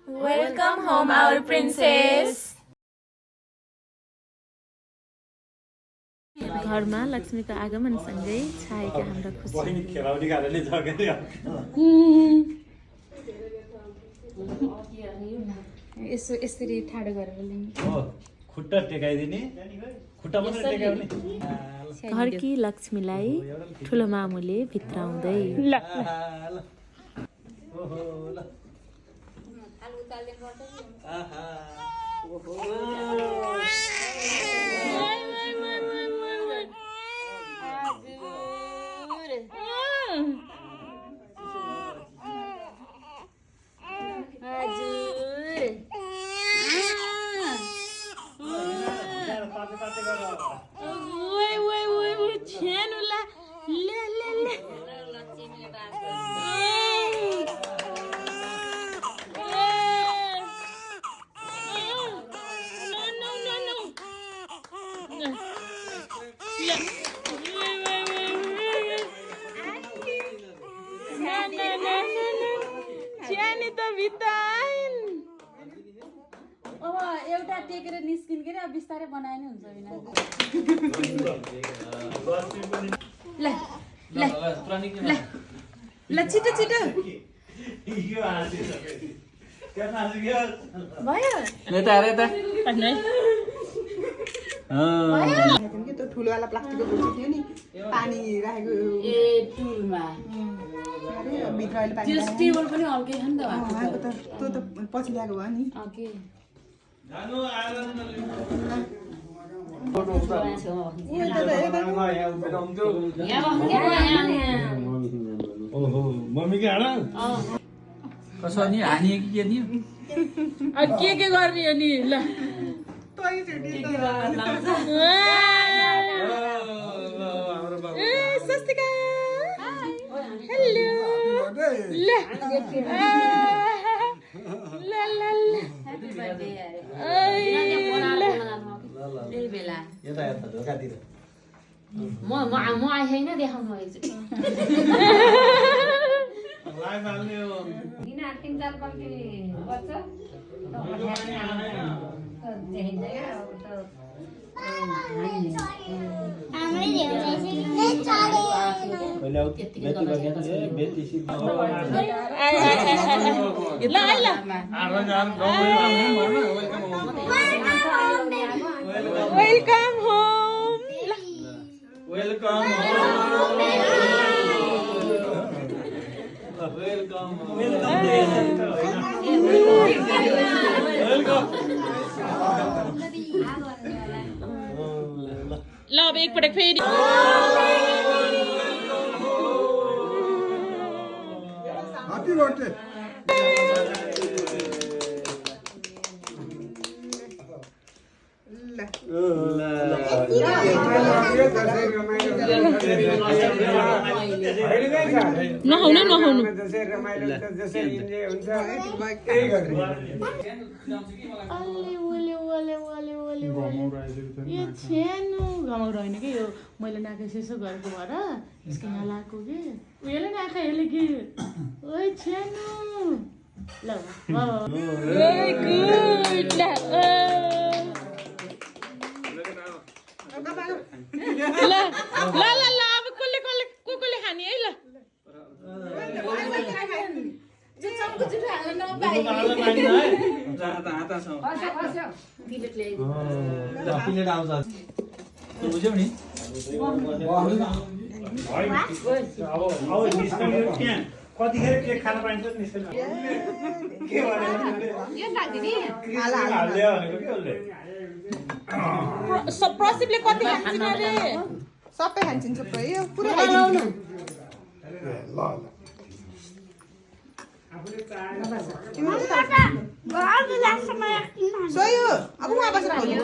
Welcome home, our princess. घरमा लक्ष्मीको आगमनसँगै छाएका हाम्रा खुसी यसो यसरी ठाडो गरेर लिनु खुट्टा टेकाइदिने खुट्टा मात्रै टेकाउने घरकी लक्ष्मीलाई ठुलो मामुले भित्राउँदै ओहो ल आलु उताल्दै पर्छ नि आहा ओहो एउटा टेकेर निस्किन के अब बिस्तारै बनाए नि हुन्छ ल छिटो छिटो भयो त्यो ठुलोवाला प्लास्टिकको गुल्छी थियो नि पानी राखेको ए टुलमा भित्र अहिले पानी टेबल पनि अर्कै छ नि त त्यो त पछि ल्याएको भयो नि ओके ओहो मम्मी के हाडा कसो नि हानिए कि के नि के गर्ने हो नि ल स्वस्तिका हेलो ल ह्यापी बर्थडे यही बेला यता यता ढोकातिर म आइ छैन देखाउनु लाइभ हाल्ने हो यिनीहरू 3-4 कम्ती गर्छ पहिले आउ बेटी बगे ए बेटी सी ल ल वेलकम होम वेलकम ल अब एकपटक फेरि Happy birthday. नहाउनु नहाउनु यो छेनु घमाउरो होइन कि यो मैले नाका यसो गरेको भएर यसको यहाँ लगाएको कि उयोले नाका हेले कि ओइ छेनु ल भेरी गुड ल ल ल ल अब कसले कसले कसले खाने है ल प्लेट आउँछ बुझ्यौ नि अब निस्कनु त्यहाँ कतिखेर केक खान पाइन्छ निस्कनु के हाल्यो भनेको के उसले प्रसिपले कति खान्छन् अरे सबै खान्छन् सबै यो पुरै सोयो अब उहाँ बसेर खाउने